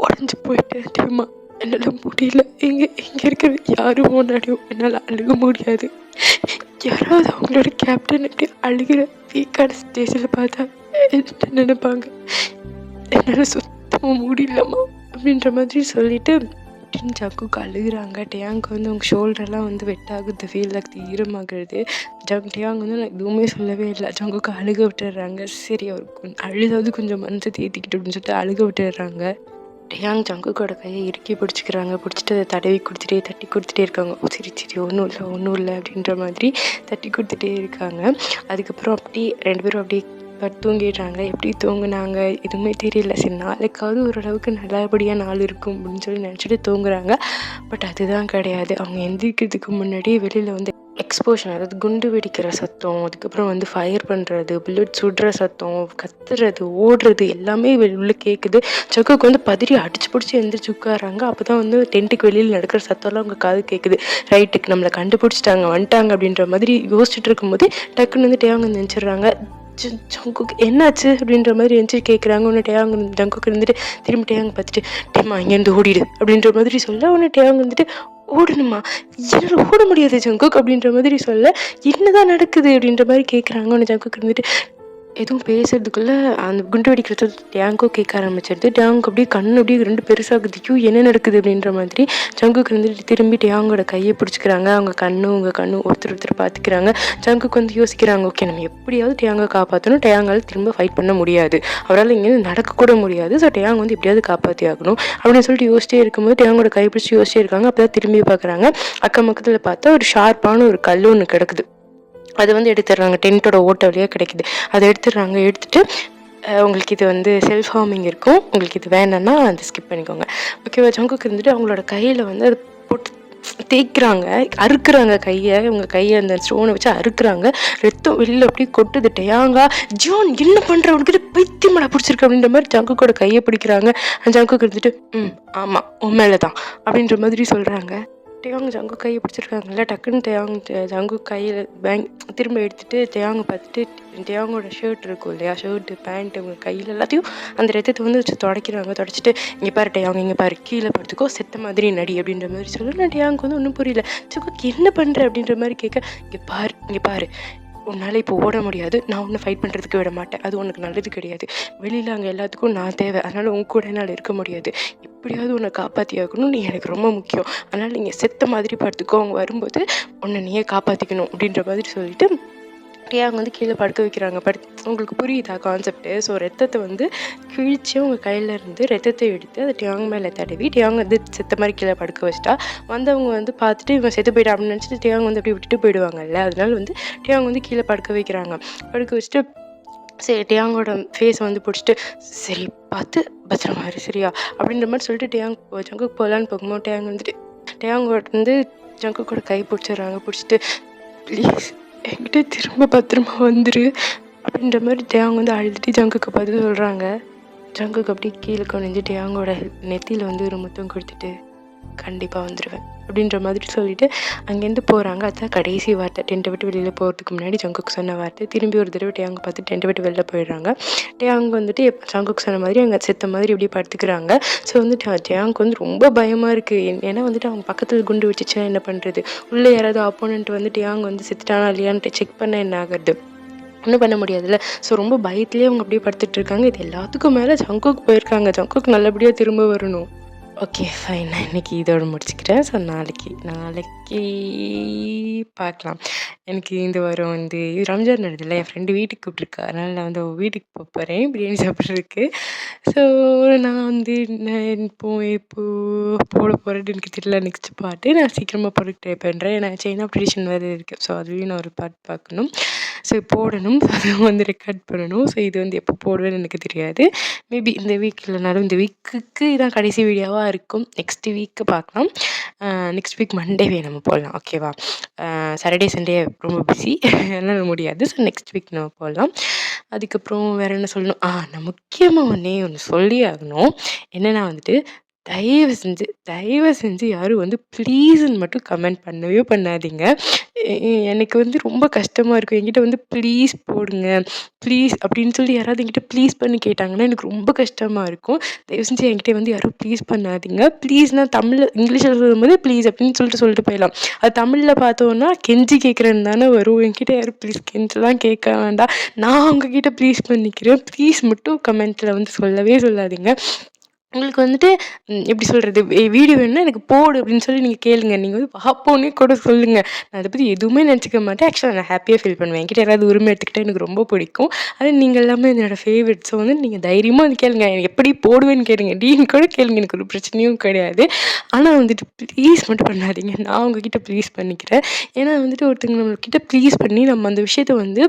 உடஞ்சி போயிட்டேன் தெரியுமா. என்னால் முடியல. இங்கே இருக்கிற யாரும் முன்னாடியும் என்னால் அழுக முடியாது. யாராவது அவங்களோட கேப்டன் எப்படி அழுகிற வீக்கான ஸ்டேஜில் பார்த்தா என்ன நினைப்பாங்க. என்னால் சுத்தமாக முடியலம்மா அப்படின்ற மாதிரி சொல்லிட்டு அப்படின்னு ஜங்குக்கு அழுகுறாங்க. டேயாங்க்கு வந்து அவங்க ஷோல்டர்லாம் வந்து வெட்டாகுது, ஃபீல் ஆகுது, ஈரமாகிறது. டேயாங் வந்து நான் எதுவுமே சொல்லவே இல்லை. ஜங்குக்கு அழுக விட்டுடுறாங்க. சரி அவருக்கு அழுதாவது கொஞ்சம் மனசை தேத்திக்கிட்டு அப்படின்னு சொல்லிட்டு அழுக விட்டுடுறாங்க. டேயாங் ஜங்குக்கோட கையை இறுக்கி பிடிச்சிக்கிறாங்க. பிடிச்சிட்டு அதை தடவி கொடுத்துட்டே தட்டி கொடுத்துட்டே இருக்காங்க. சரி ஒன்றும் இல்லை அப்படின்ற மாதிரி தட்டி கொடுத்துட்டே இருக்காங்க. அதுக்கப்புறம் அப்படி 2 பேரும் அப்படியே தூங்கிடுறாங்க. எப்படி தூங்குனாங்க எதுவுமே தெரியல. சரி நாளைக்காவது ஓரளவுக்கு நல்லபடியாக நாள் இருக்கும் அப்படின்னு சொல்லி நினச்சிட்டு தூங்குறாங்க. பட் அதுதான் கிடையாது. அவங்க எந்திரிக்கிறதுக்கு முன்னாடி வெளியில் வந்து எக்ஸ்போஷன், அதாவது குண்டு வெடிக்கிற சத்தம், அதுக்கப்புறம் வந்து ஃபயர் பண்ணுறது, புல்லட் சுடுற சத்தம், கத்துறது, ஓடுறது எல்லாமே உள்ளே கேட்குது. ஜங்குக்கு வந்து பதறி அடிச்சு பிடிச்சி எந்திரிச்சு உட்காராங்க. அப்போ தான் வந்து டென்ட்டுக்கு வெளியில் நடக்கிற சத்தம்லாம் அவங்க காது கேட்குது. ரைட்டுக்கு நம்மளை கண்டுபிடிச்சிட்டாங்க, வந்துட்டாங்க அப்படின்ற மாதிரி யோசிச்சுட்டு இருக்கும்போது டக்குன்னு வந்து டேயாங் வந்து நினச்சிடுறாங்க. ஜங்குக்கு என்னாச்சு அப்படின்ற மாதிரி எந்திரிச்சு கேட்குறாங்க. உடனே டேயாங் ஜங்குக்கு இருந்துட்டு திரும்பி டேயாங் பார்த்துட்டு டேமா இங்கேருந்து ஓடிடு அப்படின்ற மாதிரி சொல்ல, உடனே டேயாங் வந்துட்டு ஓடணுமா, என்னால் ஓட முடியாது ஜங்குக் அப்படின்ற மாதிரி சொல்ல, என்னதான் நடக்குது அப்படின்ற மாதிரி கேட்குறாங்க. உடனே ஜங்குக்கு இருந்துட்டு எதுவும் பேசுறதுக்குள்ளே அந்த குண்டு வெடிக்கிறது டேயாங்கும் கேட்க ஆரம்பிச்சிருது. டேயாங்க்கு அப்படியே கண்ணு அப்படியே 2 பெருசாகுது. என்ன நடக்குது அப்படின்ற மாதிரி ஜங்குக்கு இருந்துட்டு திரும்பி டேயாங்கோட கையை பிடிச்சிக்கிறாங்க. அவங்க கண்ணு ஒருத்தர் பார்த்துக்கிறாங்க. ஜங்குக்கு வந்து யோசிக்கிறாங்க, ஓகே நம்ம எப்படியாவது டேயாங்கை காப்பாற்றணும். டேயாங்கால் திரும்ப ஃபைட் பண்ண முடியாது, அவரால் இங்கேருந்து நடக்கக்கூட முடியாது. ஸோ டேயாங் வந்து எப்படியாவது காப்பாற்றி ஆகணும் அப்படின்னு சொல்லிட்டு யோசிச்சிட்டே இருக்கும்போது டேயாங்கோட கையை பிடிச்சி யோசிச்சிட்டே இருக்காங்க. அப்போ தான் திரும்பி பார்க்குறாங்க. அக்கம் பக்கத்தில் பார்த்தா ஒரு ஷார்ப்பான ஒரு கல் ஒன்று கிடக்குது. அது வந்து எடுத்துடுறாங்க. டென்ட்டோட ஓட்ட வழியாக கிடைக்குது. அதை எடுத்துடுறாங்க. எடுத்துகிட்டு உங்களுக்கு இது வந்து செல்ஃப் ஹார்மிங் இருக்கும், உங்களுக்கு இது வேணும்னா அதை ஸ்கிப் பண்ணிக்கோங்க ஓகேவா. ஜங்குக்கு இருந்துட்டு அவங்களோட கையில் வந்து அதை போட்டு தேய்க்கிறாங்க, அறுக்குறாங்க கையை. இவங்க கையை அந்த ஸ்டோனை வச்சு அறுக்குறாங்க. ரத்தம் வெளியில் அப்படியே கொட்டுது. டேயாங்கா ஜான் என்ன பண்ணுற, உனக்கிட்ட பைத்தியமடா பிடிச்சிருக்கு அப்படின்ற மாதிரி ஜங்குக்கோட கையை பிடிக்கிறாங்க. ஜங்குக்கு இருந்துட்டு ஆமாம் உன் மேலே தான் அப்படின்ற மாதிரி சொல்கிறாங்க. டேயாங் ஜங்கு கையை பிடிச்சிருக்காங்கல்ல, டக்குன்னு ஜங்கு கையில் திரும்ப எடுத்துகிட்டு டேயாங்கை பார்த்துட்டு டேயாங்கோட ஷர்ட் இருக்கும் இல்லையா, ஷர்ட்டு பேண்ட்டு அவங்க கையில் எல்லாத்தையும் அந்த ரத்தத்தை வந்து வச்சு துடைக்கிறாங்க. துடைச்சிட்டு இங்கே பாரு டேயாங், இங்கே பாரு கீழே படுத்துக்கோ, செத்த மாதிரி நடி அப்படின்ற மாதிரி சொல்லி டேயாங்க்கு வந்து ஒன்றும் புரியல. ஜங்குக்கு என்ன பண்ணுற அப்படின்ற மாதிரி கேட்க, இங்கே பாரு உன்னால் இப்போ ஓட முடியாது, நான் ஒன்றும் ஃபைட் பண்ணுறதுக்கு விட மாட்டேன், அது உனக்கு நல்லது கிடையாது. வெளியில் அங்கே எல்லாத்துக்கும் நான் தேவை, அதனால் உங்க கூட என்னால் இருக்க முடியாது. எப்படியாவது உன்னை காப்பாற்றி ஆகணும், நீ எனக்கு ரொம்ப முக்கியம், அதனால் நீங்கள் செத்த மாதிரி படுத்துக்கோ, அவங்க வரும்போது உன்னை நீயே காப்பாற்றிக்கணும் அப்படின்ற மாதிரி சொல்லிட்டு டேயாங் வந்து கீழே படுக்க வைக்கிறாங்க. உங்களுக்கு புரியுதா கான்செப்ட்டு? ஸோ ரத்தத்தை வந்து கிழிச்சு உங்கள் கையில் இருந்து ரத்தத்தை எடுத்து அதை டேயாங் மேலே தடவி டேயாங் வந்து செத்த மாதிரி கீழே படுக்க வச்சுட்டா வந்தவங்க வந்து பார்த்துட்டு இவன் செத்து போயிட்டா அப்படின்னு நினச்சிட்டு டேயாங் வந்து அப்படி விட்டுட்டு போயிடுவாங்கல்ல. அதனால வந்து டேயாங் வந்து கீழே படுக்க வைக்கிறாங்க. படுக்க வச்சுட்டு சரி டேயாங்கோட ஃபேஸை வந்து பிடிச்சிட்டு சரி பார்த்து பத்திரமா இரு சரியா அப்படின்ற மாதிரி சொல்லிட்டு டேயாங் ஜங்குக்கு போகலான்னு போகும்போது டேயாங் வந்துட்டு டேயாங்கோட வந்து ஜங்குக்கோட கை பிடிச்சிடுறாங்க. பிடிச்சிட்டு ப்ளீஸ் என்கிட்ட திரும்ப பத்திரமா வந்துரு அப்படின்ற மாதிரி டேயாங் வந்து அழுதுட்டு ஜங்குக்கு பார்த்து சொல்கிறாங்க. ஜங்குக்கு அப்படியே கீழே குனிஞ்சு டேயாங்கோட நெத்தியில் வந்து ஒரு முத்தம் கொடுத்துட்டு கண்டிப்பாக வந்துடுவேன் அப்படின்ற மாதிரி சொல்லிட்டு அங்கேருந்து போகிறாங்க. அதுதான் கடைசி வார்த்தை. டென்ட்டை விட்டு வெளியில் போகிறதுக்கு முன்னாடி ஜங்குக்கு சொன்ன வார்த்தை. திரும்பி ஒரு தடவை டேயாங் பார்த்து டென்ட்டை விட்டு வெளில போயிடுறாங்க. டேயாங் வந்துட்டு ஜங்குக்கு சொன்ன மாதிரி அங்கே செத்த மாதிரி இப்படி படுத்துக்கிறாங்க. ஸோ வந்து டேயாங்க்கு வந்து ரொம்ப பயமாக இருக்குது. ஏன்னா வந்துட்டு அவங்க பக்கத்தில் குண்டு வச்சுச்சுன்னா என்ன பண்ணுறது, உள்ளே யாராவது ஆப்போனண்ட் வந்து டேயாங் வந்து செத்துட்டானா இல்லையான்ட்டு செக் பண்ண என்ன ஆகிறது, ஒன்றும் பண்ண முடியாதுல்ல. ஸோ ரொம்ப பயத்துலேயே அவங்க அப்படியே படுத்துட்டு இருக்காங்க. இது எல்லாத்துக்கும் மேலே ஜங்குக்கு போயிருக்காங்க. ஜங்குக்கு நல்லபடியாக திரும்ப வரணும். Okay fine. நான் இன்னைக்கு இதோட முடிச்சுக்கிறேன். ஸோ நாளைக்கு நாளைக்கு பார்க்கலாம். எனக்கு இந்த வாரம் வந்து ரம்ஜான் வருதுல்ல, என் ஃப்ரெண்டு வீட்டுக்கு கூப்பிட்டுருக்கா. அதனால நான் வந்து அவ வீட்டுக்கு போறேன் பிரியாணி சாப்பிட்றதுக்கு. ஸோ நான் வந்து நான் இப்போ போட போறேன்னு எனக்கு தெரியல. நெக்ஸ்ட் பார்ட்டு நான் சீக்கிரமா போடுறதுக்கு ட்ரை பண்றேன். ஏன்னா செயின் ஆஃப் ட்ரெடிஷன் வேறு இருக்கு. ஸோ அதுலயும் நான் ஒரு பார்ட் பார்க்கணும். ஸோ போடணும். அத வந்து ரெக்கார்ட் பண்ணணும். ஸோ இது வந்து எப்போ போடுவேன்னு எனக்கு தெரியாது. மேபி இந்த வீக் இல்லைனாலும் இந்த வீக்குக்கு இதான் கடைசி வீடியோவாக இருக்கும். நெக்ஸ்ட் வீக்கு பார்க்கலாம். நெக்ஸ்ட் வீக் மண்டேவே நம்ம போடலாம். ஓகேவா? சாட்டர்டே சண்டே ரொம்ப பிஸி அதனால் முடியாது. ஸோ நெக்ஸ்ட் வீக் நம்ம போடலாம். அதுக்கப்புறம் வேறு என்ன சொல்லணும்? நான் முக்கியமாக ஒன்று சொல்லியே ஆகணும். என்னென்னா வந்துட்டு தயவு செஞ்சு யாரும் வந்து ப்ளீஸ்ன்னு மட்டும் கமெண்ட் பண்ணவே பண்ணாதீங்க. எனக்கு வந்து ரொம்ப கஷ்டமாக இருக்கும். என்கிட்ட வந்து ப்ளீஸ் போடுங்க, ப்ளீஸ் அப்படின்னு சொல்லி யாராவது என்கிட்ட ப்ளீஸ் பண்ணி கேட்டாங்கன்னா எனக்கு ரொம்ப கஷ்டமாக இருக்கும். தயவு செஞ்சு என்கிட்ட வந்து யாரும் ப்ளீஸ் பண்ணாதீங்க. ப்ளீஸ்னா இங்கிலீஷில் சொல்லும்போது ப்ளீஸ் அப்படின்னு சொல்லிட்டு போயிடலாம். அது தமிழில் பார்த்தோன்னா கெஞ்சி கேட்குறேன்னு தானே வரும். என்கிட்ட யாரும் ப்ளீஸ் கெஞ்சலாம் கேட்க வேண்டாம். நான் உங்ககிட்ட ப்ளீஸ் பண்ணிக்கிறேன். ப்ளீஸ் மட்டும் கமெண்ட்டில் வந்து சொல்லவே சொல்லாதீங்க. உங்களுக்கு வந்துட்டு எப்படி சொல்கிறது, வீடியோ வேணும்னா எனக்கு போடு அப்படின்னு சொல்லி நீங்கள் கேளுங்க. நீங்கள் வந்து பார்ப்போன்னே கூட சொல்லுங்கள். நான் அதை பற்றி எதுவுமே நினச்சிக்க மாட்டேன். ஆக்சுவலாக நான் ஹாப்பியாக ஃபீல் பண்ணுவேன். என்கிட்ட யாராவது உரிமை எடுத்துக்கிட்டால் எனக்கு ரொம்ப பிடிக்கும். அது நீங்கள் எல்லாமே என்னோடய ஃபேவரட். ஸோ வந்து நீங்கள் தைரியமாக வந்து கேளுங்க. எப்படி போடுவேன்னு கேளுங்க, டீன்னு கூட கேளுங்க. எனக்கு ஒரு பிரச்சனையும் கிடையாது. ஆனால் வந்துட்டு ப்ளீஸ் மட்டும் பண்ணாதீங்க. நான் உங்ககிட்ட ப்ளீஸ் பண்ணிக்கிறேன். ஏன்னா வந்துட்டு ஒருத்தங்க நம்மக்கிட்ட ப்ளீஸ் பண்ணி நம்ம அந்த விஷயத்த வந்து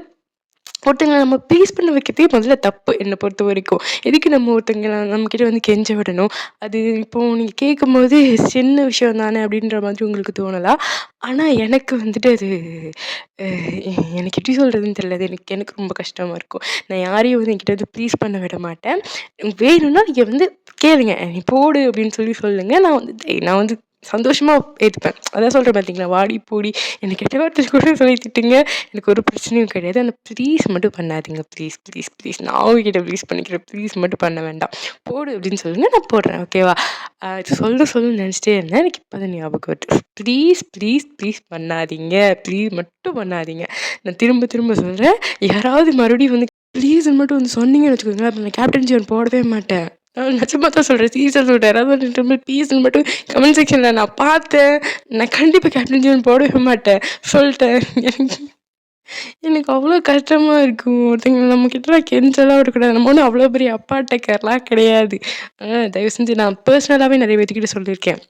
ஒருத்தங்கள நம்ம ப்ளீஸ் பண்ண வைக்கிறதே முதல்ல தப்பு என்னை பொறுத்த வரைக்கும். எதுக்கு நம்ம ஒருத்தங்கள நம்மக்கிட்ட வந்து கெஞ்ச விடணும்? அது இப்போது நீங்கள் கேட்கும்போது சின்ன விஷயம் தானே அப்படின்ற மாதிரி உங்களுக்கு தோணலாம். ஆனால் எனக்கு வந்துட்டு அது எனக்கு எப்படி சொல்கிறதுன்னு தெரியல. அது எனக்கு ரொம்ப கஷ்டமாக இருக்கும். நான் யாரையும் வந்து என்கிட்ட வந்து ப்ளீஸ் பண்ண விட மாட்டேன். வேணும்னா நீங்கள் வந்து கேளுங்க. நீ போடு அப்படின்னு சொல்லி சொல்லுங்க. நான் வந்து சந்தோஷமா ஏத்துப்பேன். அதான் சொல்றேன் பார்த்தீங்களா, வாடி போடி என்ன கெட்ட வார்த்தை கூட சொல்லி திட்டுங்க. எனக்கு ஒரு பிரச்சனையும் கிடையாது. ஆனா ப்ளீஸ் மட்டும் பண்ணாதீங்க. Please, please, please. நான் உங்ககிட்ட ப்ளீஸ் பண்ணிக்கிறேன். ப்ளீஸ் மட்டும் பண்ண வேண்டாம். போடு அப்படின்னு சொல்லுங்க. நான் போடுறேன். ஓகேவா? இது சொல்லணும்னு நினச்சிட்டே இருந்தேன். எனக்கு இப்போ தான் ஞாபகம் வருது. ப்ளீஸ், ப்ளீஸ், ப்ளீஸ் பண்ணாதீங்க. ப்ளீஸ் மட்டும் பண்ணாதீங்க. நான் திரும்ப திரும்ப சொல்றேன். யாராவது மறுபடியும் வந்து ப்ளீஸ்ன்னு மட்டும் வந்து சொன்னீங்கன்னு வச்சுக்கோங்களேன், அப்ப நான் கேப்டன் ஜான் போடவே மாட்டேன். நான் நிஜமா தான் சொல்றேன். சீரியஸா சொல்றேன். யாராவது திரும்ப ப்ளீஸ்ன்னு மட்டும் கமெண்ட் செக்ஷன்ல நான் பார்த்தேன். நான் கண்டிப்பா கேப்டன் ஜான் போடவே மாட்டேன். சொல்ட்டேன். எனக்கு எனக்கு அவ்வளோ கஷ்டமா இருக்கும். ஒருத்தங்க நம்மகிட்டலாம் கெஞ்சலாம் விடக்கூடாது. நம்ம ஒண்ணும் அவ்வளோ பெரிய அப்பாட்டக்கர்லாம் கிடையாது. தயவு செஞ்சு நான் பர்சனலாவே நெறைய பேத்துக்கிட்ட சொல்லியிருக்கேன்.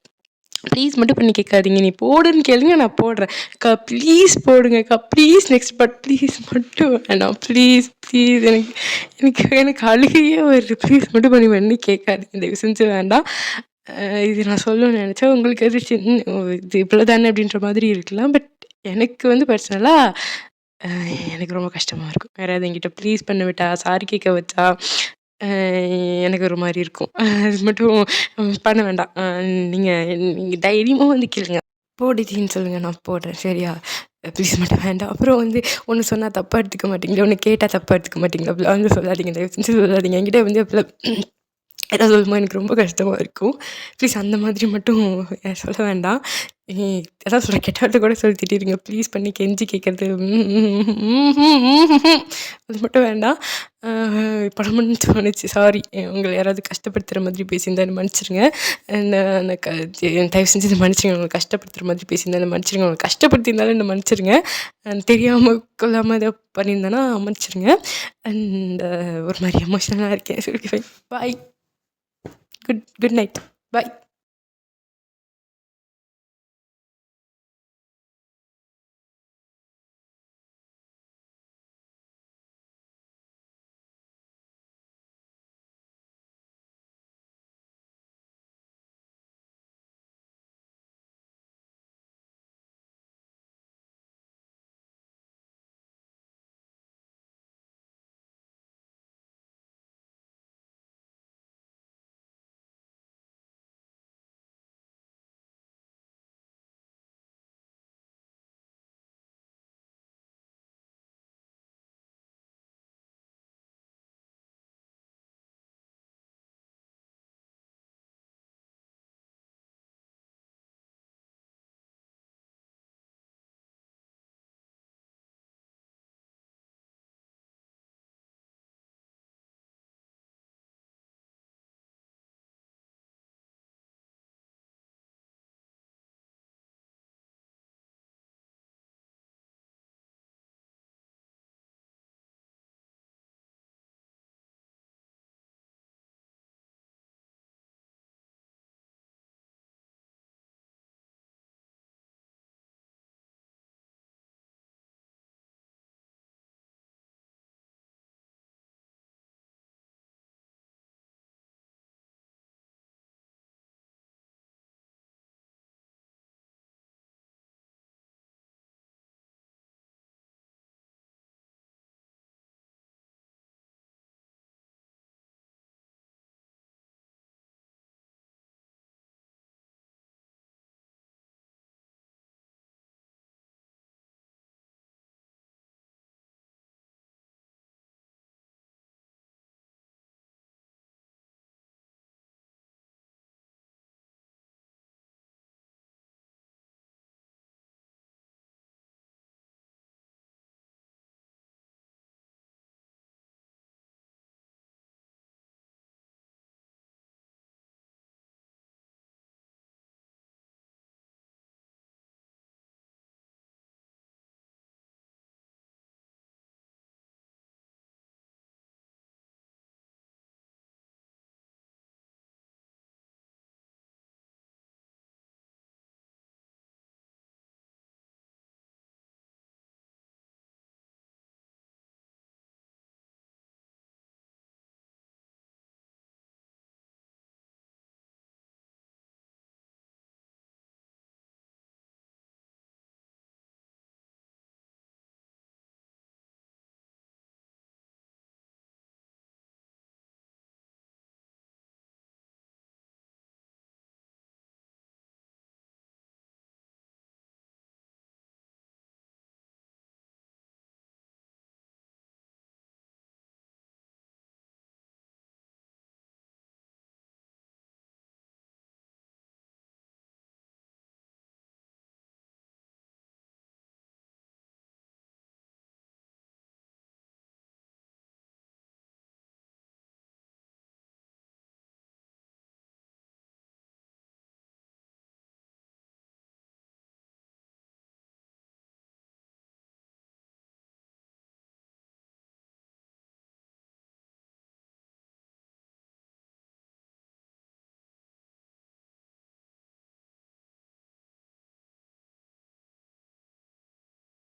ப்ளீஸ் மட்டும் பண்ணி கேட்காதீங்க. நீ போடுன்னு கேளுங்க, நான் போடுறேன். ப்ளீஸ் போடுங்கக்கா. ப்ளீஸ் நெக்ஸ்ட் பார்ட் ப்ளீஸ் மட்டும் வேணாம். ப்ளீஸ், ப்ளீஸ் எனக்கு எனக்கு எனக்கு அழுகையே வருது. ப்ளீஸ் மட்டும் பண்ணி கேட்காதீங்க. தயவு செஞ்சு வேண்டாம். இது நான் சொல்லணும்னு நெனச்சேன். உங்களுக்கு அது இது இவ்வளோ தானே அப்படின்ற மாதிரி இருக்கலாம். பட் எனக்கு வந்து பர்சனலா எனக்கு ரொம்ப கஷ்டமா இருக்கும். யாராவது என்கிட்ட ப்ளீஸ் பண்ண விட்டா, சாரி கேட்க வச்சா, அ எனக்கு ஒரு மாரி இருக்கும். அது மட்டும் பண்ண வேண்டாம். நீங்க நீங்க தைரியமா வந்து கேளுங்க. போடுடின்னு சொல்லுங்க, நான் போடுறேன். சரியா? ப்ளீஸ் மட்டும் வேண்டாம். அப்புறம் வந்து ஒண்ணு சொன்னா தப்பா எடுத்துக்க மாட்டீங்களா? ஒண்ணு கேட்டா தப்பா எடுத்துக்க மாட்டீங்களா? அப்படிலாம் வந்து சொல்லாதீங்க. தயவு செஞ்சு சொல்லாதீங்க. என்கிட்ட வந்து அப்பலாம் ஏதாவது சொல்லும்போது எனக்கு ரொம்ப கஷ்டமா இருக்கும். ப்ளீஸ் அந்த மாதிரி மட்டும் சொல்ல வேண்டாம். இ அதான் சொல்றேன், கெட்ட வார்த்தை கூட சொல்லி திட்டிருங்க. ப்ளீஸ் பண்ணி கெஞ்சி கேட்கறது அது மட்டும் வேண்டாம். படமுன்னு தோணுச்சு. சாரி. உங்கள யாராவது கஷ்டப்படுத்துற மாதிரி பேசியிருந்தா என்ன மன்னிச்சிருங்க. நான் தயவு செஞ்சு என்ன மன்னிச்சிருங்க. உங்கள கஷ்டப்படுத்துற மாதிரி பேசியிருந்தா என்ன மன்னிச்சிருங்க. உங்கள கஷ்டப்படுத்தியிருந்தாலும் என்ன மன்னிச்சிருங்க. தெரியாம கொள்ளாம ஏதோ பண்ணியிருந்தேன்னா மன்னிச்சிருங்க. அண்ட் ஒரு மாரி எமோஷனலா இருக்கேன். சரி, ஃபைன். பாய். Good night. பாய்.